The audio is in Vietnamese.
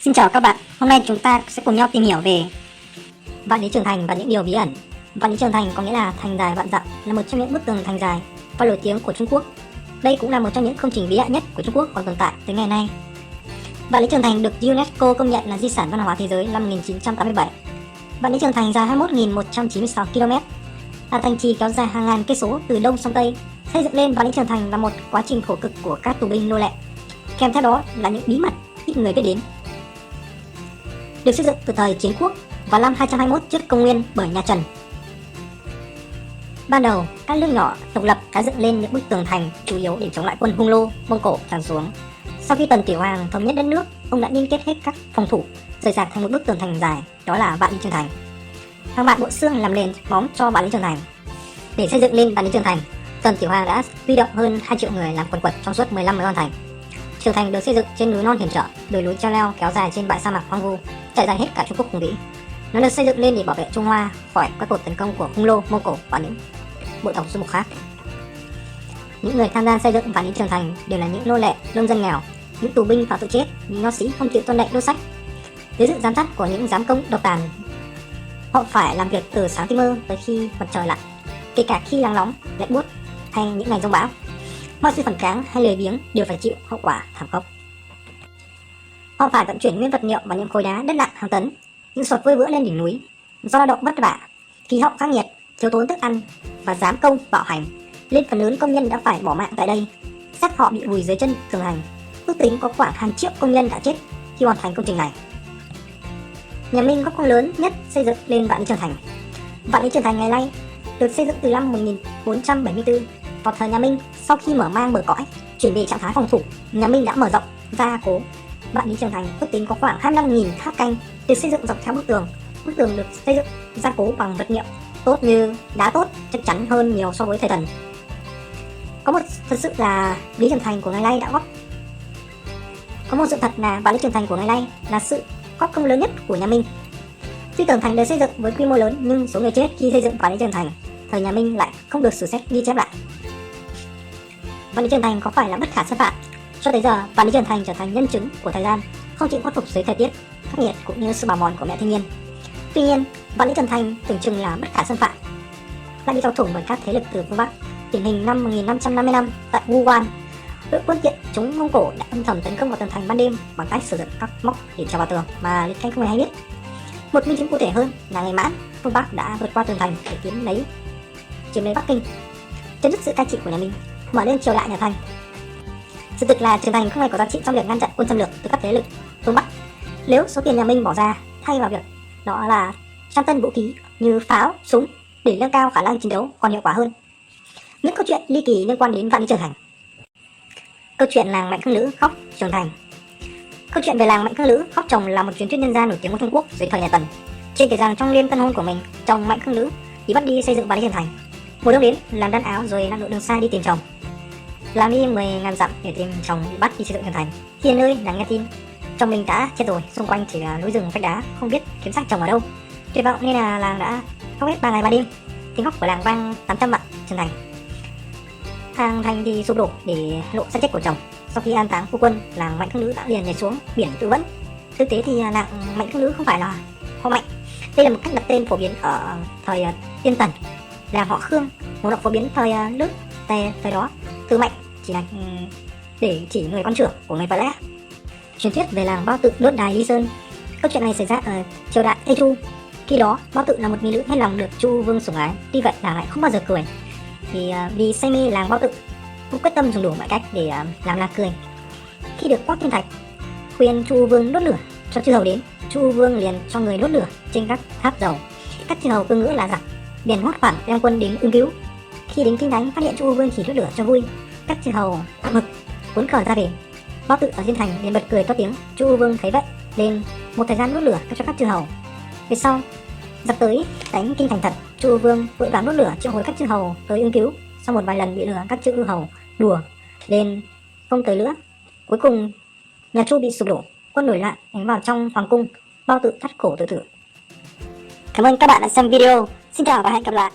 Xin chào các bạn, hôm nay chúng ta sẽ cùng nhau tìm hiểu về vạn lý trường thành và những điều bí ẩn. Vạn lý trường thành có nghĩa là thành dài vạn dặm, là một trong những bức tường thành dài và nổi tiếng của Trung Quốc. Đây cũng là một trong những công trình vĩ đại nhất của Trung Quốc còn tồn tại tới ngày nay. Vạn lý trường thành được UNESCO công nhận là di sản văn hóa thế giới năm 1987. Vạn lý trường thành dài 21.196 km, là thành trì kéo dài hàng ngàn cây số từ đông sang tây. Xây dựng lên vạn lý trường thành là một quá trình khổ cực của các tù binh nô lệ, kèm theo đó là những bí mật ít người biết đến. Được xây dựng từ thời Chiến Quốc vào năm 221 trước công nguyên bởi nhà Trần. Ban đầu, các nước nhỏ độc lập đã dựng lên những bức tường thành chủ yếu để chống lại quân Hung Nô, Mông Cổ tràn xuống. Sau khi Tần Tiểu Hoàng thống nhất đất nước, ông đã liên kết hết các phòng thủ, rời rạc thành một bức tường thành dài, đó là Vạn lý trường thành. Hàng vạn bộ xương làm nền móng cho Vạn lý trường thành. Để xây dựng lên Vạn lý trường thành, Tần Tiểu Hoàng đã huy động hơn 2 triệu người làm quần quật trong suốt 15 năm hoàn thành. Trường thành được xây dựng trên núi non hiểm trở, đồi núi treo leo kéo dài trên bãi sa mạc hoang vu, trải dài hết cả Trung Quốc hùng vĩ. Nó được xây dựng lên để bảo vệ Trung Hoa khỏi các cuộc tấn công của Hung Nô, Mông Cổ và những bộ tộc du mục khác. Những người tham gia xây dựng Vạn lý trường thành đều là những nô lệ, nông dân nghèo, những tù binh phải tự chết, những nho sĩ không chịu tuân lệnh đốt sách. Dưới sự giám sát của những giám công độc tài, họ phải làm việc từ sáng tinh mơ tới khi mặt trời lặn, kể cả khi nắng nóng, lạnh buốt hay những ngày giông bão. Mọi sự phản kháng hay lười biếng đều phải chịu hậu quả thảm khốc. Họ phải vận chuyển nguyên vật liệu và những khối đá đất nặng hàng tấn, những sọt vơi vữa lên đỉnh núi. Do lao động vất vả, khí hậu khắc nghiệt, thiếu thốn thức ăn và giám công bạo hành, nên phần lớn công nhân đã phải bỏ mạng tại đây. Xác họ bị vùi dưới chân tường thành. Ước tính có khoảng hàng triệu công nhân đã chết khi hoàn thành công trình này. Nhà Minh góp công lớn nhất xây dựng lên Vạn lý trường thành. Vạn lý trường thành ngày nay được xây dựng từ năm 1474. Vào thời nhà Minh, sau khi mở mang bờ cõi, chuyển về trạng thái phòng thủ, nhà Minh đã mở rộng gia cố. Vạn lý trường thành ước tính có khoảng 25.000 tháp canh được xây dựng dọc theo bức tường. Bức tường được xây dựng gia cố bằng vật liệu tốt như đá tốt, chắc chắn hơn nhiều so với thời Tần. Thật sự là lý trường thành của ngày nay đã góp. Có một sự thật là Vạn lý trường thành của ngày nay là sự góp công lớn nhất của nhà Minh. Tuy tường thành được xây dựng với quy mô lớn nhưng số người chết khi xây dựng Vạn lý trường thành thời nhà Minh lại không được sử sách ghi chép lại. Vạn lý trường thành có phải là bất khả xâm phạm? Cho tới giờ, Vạn lý trường thành trở thành nhân chứng của thời gian, không chịu khuất phục dưới thời tiết khắc nghiệt cũng như sự bào mòn của mẹ thiên nhiên. Tuy nhiên, Vạn lý trường thành tưởng chừng là bất khả xâm phạm lại bị thao túng bởi các thế lực từ phương Bắc. Điển hình năm 1555 tại Wuhan, đội quân Kiện chống Mông Cổ đã âm thầm tấn công vào tường thành ban đêm bằng cách sử dụng các móc để trèo vào tường mà lính canh không hề hay biết. Một minh chứng cụ thể hơn là ngày Mãn, phương Bắc đã vượt qua tường thành để chiếm lấy Bắc Kinh, chấm dứt sự cai trị của nhà Minh, mở lên triều đại nhà Thanh. Sự thực là trường thành không hề có giá trị trong việc ngăn chặn quân xâm lược từ các thế lực phương Bắc. Nếu số tiền nhà Minh bỏ ra thay vào việc đó là trang tân vũ khí như pháo, súng để nâng cao khả năng chiến đấu còn hiệu quả hơn. Những câu chuyện ly kỳ liên quan đến Vạn lý trường thành. Câu chuyện làng Mạnh Khương Lữ khóc trường thành. Câu chuyện về làng Mạnh Khương Lữ khóc chồng là một truyền thuyết nhân gian nổi tiếng của Trung Quốc dưới thời nhà Tần. Trên kể rằng trong đêm tân hôn của mình, chồng Mạnh Khương Lữ thì bắt đi xây dựng Vạn lý trường thành. Mùa đông đến làm đan áo rồi lặn lội đường xa đi tìm chồng. Làm đi 10.000 dặm để tìm chồng bị bắt đi xây dựng trường thành. Khi đến nơi nàng nghe tin chồng mình đã chết rồi, xung quanh chỉ là núi rừng vách đá, không biết kiếm xác chồng ở đâu. Tuyệt vọng nên là làng đã khóc hết 3 ngày 3 đêm. Tiếng khóc của làng vang 800 dặm trường thành. Hàng thành thì sụp đổ để lộ xác chết của chồng. Sau khi an táng phu quân, làng Mạnh Khương Lữ đã liền nhảy xuống biển tự vẫn. Thực tế thì làng Mạnh Khương Lữ không phải là họ Mạnh. Đây là một cách đặt tên phổ biến ở thời Tiên Tần. Làng họ Khương, một động phổ biến thời Lữ thời đó. Từ Mạnh chỉ là để chỉ người con trưởng của người Võ Lẽ. Truyền thuyết về làng Bao Tự đốt đài Ly Sơn. Câu chuyện này xảy ra ở triều đại Tây Chu. Khi đó Bao Tự là một mỹ nữ hết lòng được Chu Vương sủng ái. Tuy vậy làng lại không bao giờ cười. Vì say mê làng Bao Tự, cũng quyết tâm dùng đủ mọi cách để làm làng cười. Khi được Quách Thiên Thạch khuyên Chu Vương đốt lửa cho chư hầu đến, Chu Vương liền cho người đốt lửa trên các tháp dầu. Các chư hầu cơ ngữ là giặc, liền hốt hoảng đem quân đến ứng cứu. Khi đến kinh thánh phát hiện Chu Vương chỉ đốt lửa cho vui, các chư hầu mực cuốn cờ ra về. Bao Tự ở diên thành liền bật cười to tiếng. Chu Vương thấy vậy nên một thời gian đốt lửa cho các chư hầu. Về sau giặc tới đánh kinh thành thật, Chu Vương vội vàng đốt lửa triệu hồi các chư hầu tới ứng cứu. Sau một vài lần bị lừa, các chư hầu đùa nên không tới nữa. Cuối cùng nhà Chu bị sụp đổ, quân nổi loạn đánh vào trong hoàng cung. Bao Tự thắt cổ tự tử. Cảm ơn các bạn đã xem video. Xin chào và hẹn gặp lại.